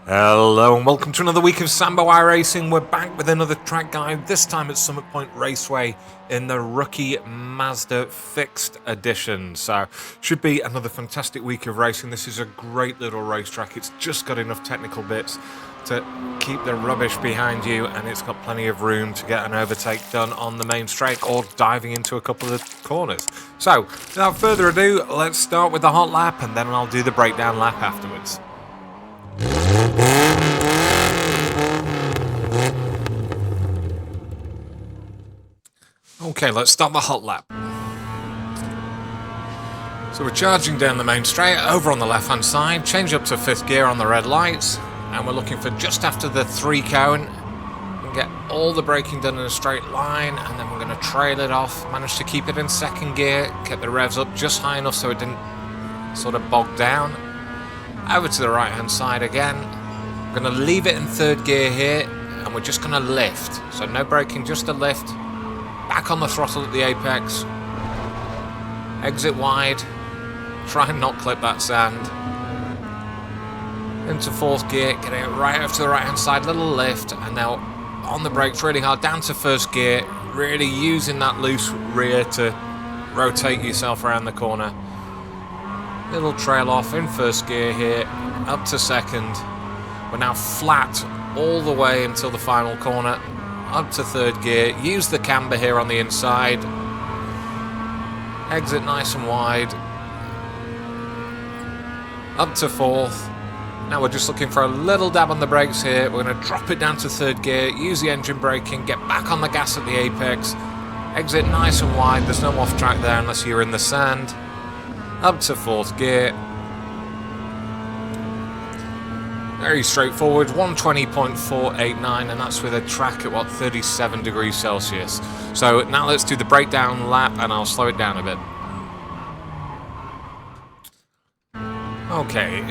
Hello and welcome to another week of Sambo iRacing. We're back with another track guide, this time at Summit Point Raceway in the rookie Mazda Fixed Edition. So, should be another fantastic week of racing. This is a great little racetrack. It's just got enough technical bits to keep the rubbish behind you, and it's got plenty of room to get an overtake done on the main straight or diving into a couple of corners. So, without further ado, let's start with the hot lap and then I'll do the breakdown lap afterwards. Okay, let's start the hot lap. So we're charging down the main straight, over on the left hand side, change up to 5th gear on the red lights, and we're looking for just after the 3 cone. We get all the braking done in a straight line, and then we're going to trail it off, manage to keep it in 2nd gear, get the revs up just high enough so it didn't sort of bog down. Over to the right hand side again. We're going to leave it in 3rd gear here, and we're just going to lift. So no braking, just a lift. Back on the throttle at the apex. Exit wide. Try and not clip that sand. Into 4th gear, getting it right over to the right hand side, little lift, and now on the brakes really hard, down to 1st gear, really using that loose rear to rotate yourself around the corner. Little trail off in 1st gear here, up to 2nd. We're now flat all the way until the final corner, up to 3rd gear. Use the camber here on the inside. Exit nice and wide. Up to 4th. Now we're just looking for a little dab on the brakes here. We're going to drop it down to 3rd gear, use the engine braking, get back on the gas at the apex. Exit nice and wide. There's no off track there unless you're in the sand. Up to 4th gear. Very straightforward, 120.489, and that's with a track at 37 degrees Celsius. So now let's do the breakdown lap and I'll slow it down a bit. Okay,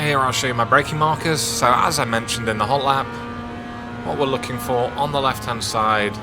here I'll show you my braking markers. So as I mentioned in the hot lap, what we're looking for on the left hand side,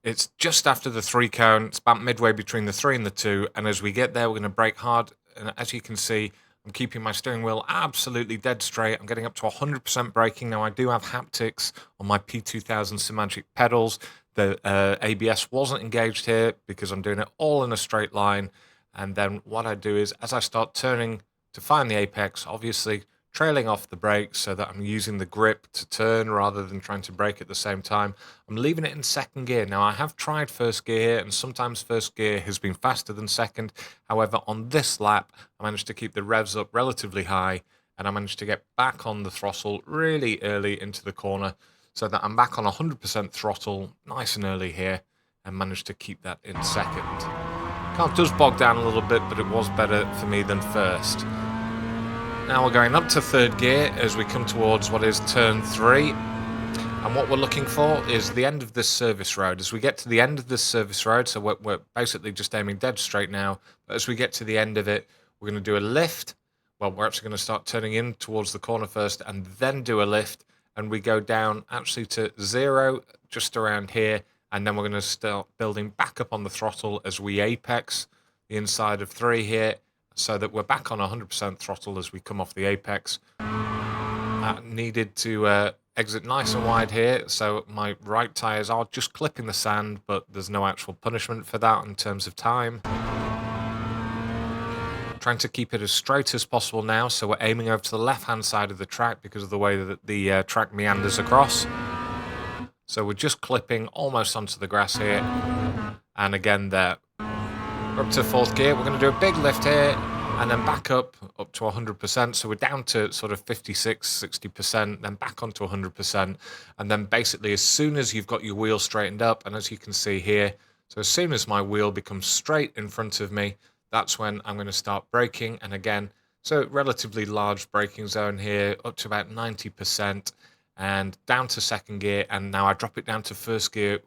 it's just after the 3 cone, it's about midway between the 3 and the 2, and as we get there we're going to brake hard, and as you can see I'm keeping my steering wheel absolutely dead straight. I'm getting up to 100% braking. Now I do have haptics on my P2000 Symagic pedals. The ABS wasn't engaged here because I'm doing it all in a straight line, and then what I do is as I start turning to find the apex, obviously trailing off the brakes so that I'm using the grip to turn rather than trying to brake at the same time. I'm leaving it in 2nd gear. Now I have tried 1st gear here, and sometimes 1st gear has been faster than 2nd. However, on this lap I managed to keep the revs up relatively high, and I managed to get back on the throttle really early into the corner so that I'm back on 100% throttle nice and early here, and managed to keep that in 2nd. Car does bog down a little bit, but it was better for me than 1st. Now we're going up to 3rd gear as we come towards what is turn 3, and what we're looking for is the end of this service road. As we get to the end of this service road, so we're basically just aiming dead straight now, but as we get to the end of it, we're going to do a lift. Well, we're actually going to start turning in towards the corner first and then do a lift, and we go down actually to 0 just around here, and then we're going to start building back up on the throttle as we apex the inside of 3 here, so that we're back on 100% throttle as we come off the apex. Needed to exit nice and wide here, so my right tyres are just clipping the sand, but there's no actual punishment for that in terms of time. Trying to keep it as straight as possible now, so we're aiming over to the left hand side of the track because of the way that the track meanders across. So we're just clipping almost onto the grass here, and again there. We're up to 4th gear. We're going to do a big lift here and then back up to 100%. So we're down to sort of 56, 60%, then back onto 100%. And then basically as soon as you've got your wheel straightened up, and as you can see here, so as soon as my wheel becomes straight in front of me, that's when I'm going to start braking. And again, so relatively large braking zone here, up to about 90%, and down to 2nd gear. And now I drop it down to 1st gear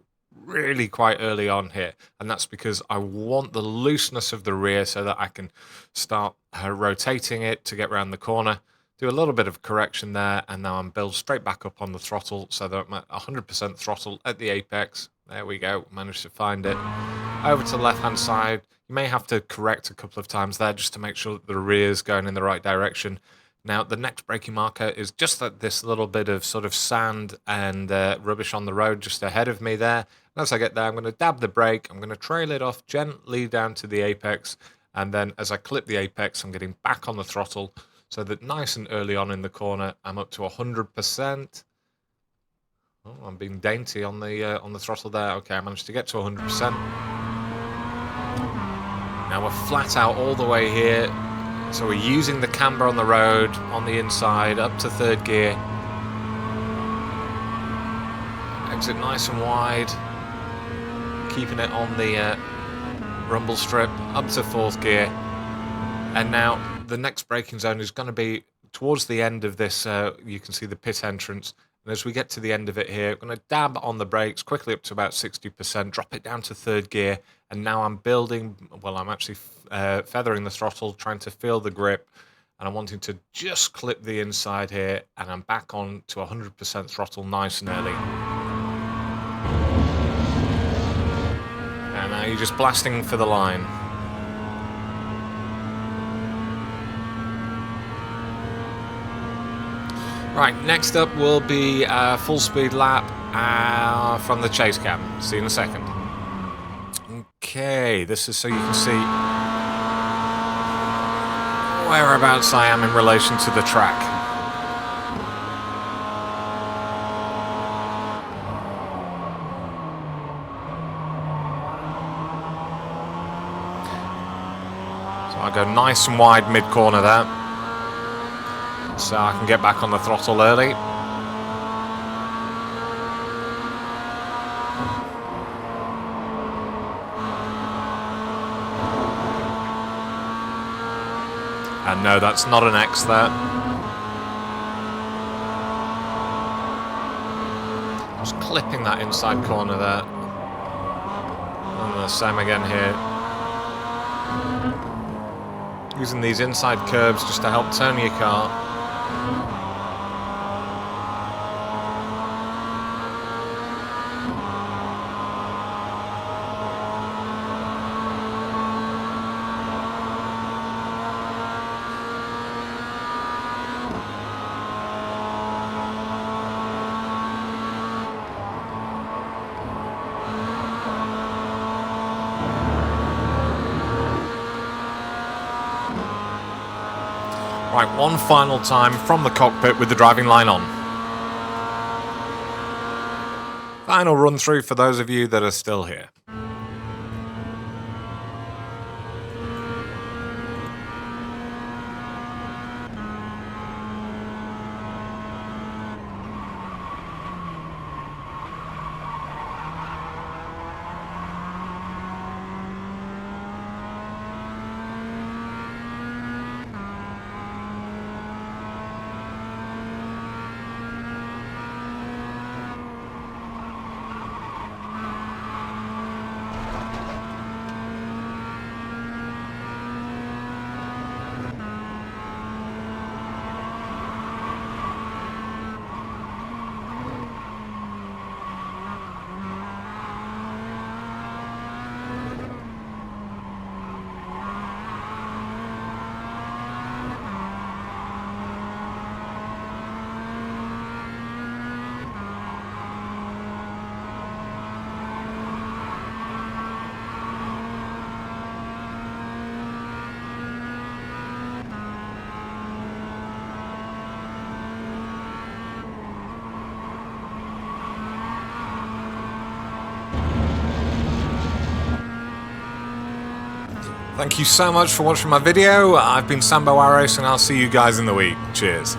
really quite early on here, and that's because I want the looseness of the rear so that I can start rotating it to get around the corner, do a little bit of correction there, and now I'm built straight back up on the throttle so that I'm at 100% throttle at the apex. There we go, managed to find it. Over to the left hand side, you may have to correct a couple of times there just to make sure that the rear is going in the right direction. Now, the next braking marker is just this little bit of sort of sand and rubbish on the road just ahead of me there. And as I get there, I'm going to dab the brake. I'm going to trail it off gently down to the apex. And then as I clip the apex, I'm getting back on the throttle so that nice and early on in the corner, I'm up to 100%. Oh, I'm being dainty on the throttle there. Okay, I managed to get to 100%. Now we're flat out all the way here. So we're using the camber on the road, on the inside, up to third gear. Exit nice and wide. Keeping it on the rumble strip, up to fourth gear. And now the next braking zone is going to be towards the end of this. You can see the pit entrance. And as we get to the end of it here, I'm going to dab on the brakes quickly up to about 60%, drop it down to third gear, and now I'm building, well, I'm actually feathering the throttle, trying to feel the grip, and I'm wanting to just clip the inside here, and I'm back on to 100% throttle nice and early. And now you're just blasting for the line. Right, next up will be a full speed lap from the chase cam. See you in a second. Okay, this is so you can see whereabouts I am in relation to the track. So I go nice and wide mid-corner there, so I can get back on the throttle early. And no, that's not an X there. Just clipping that inside corner there. And the same again here. Using these inside curbs just to help turn your car. Right, one final time from the cockpit with the driving line on. Final run through for those of you that are still here. Thank you so much for watching my video. I've been Sambo iRacing and I'll see you guys in the week. Cheers.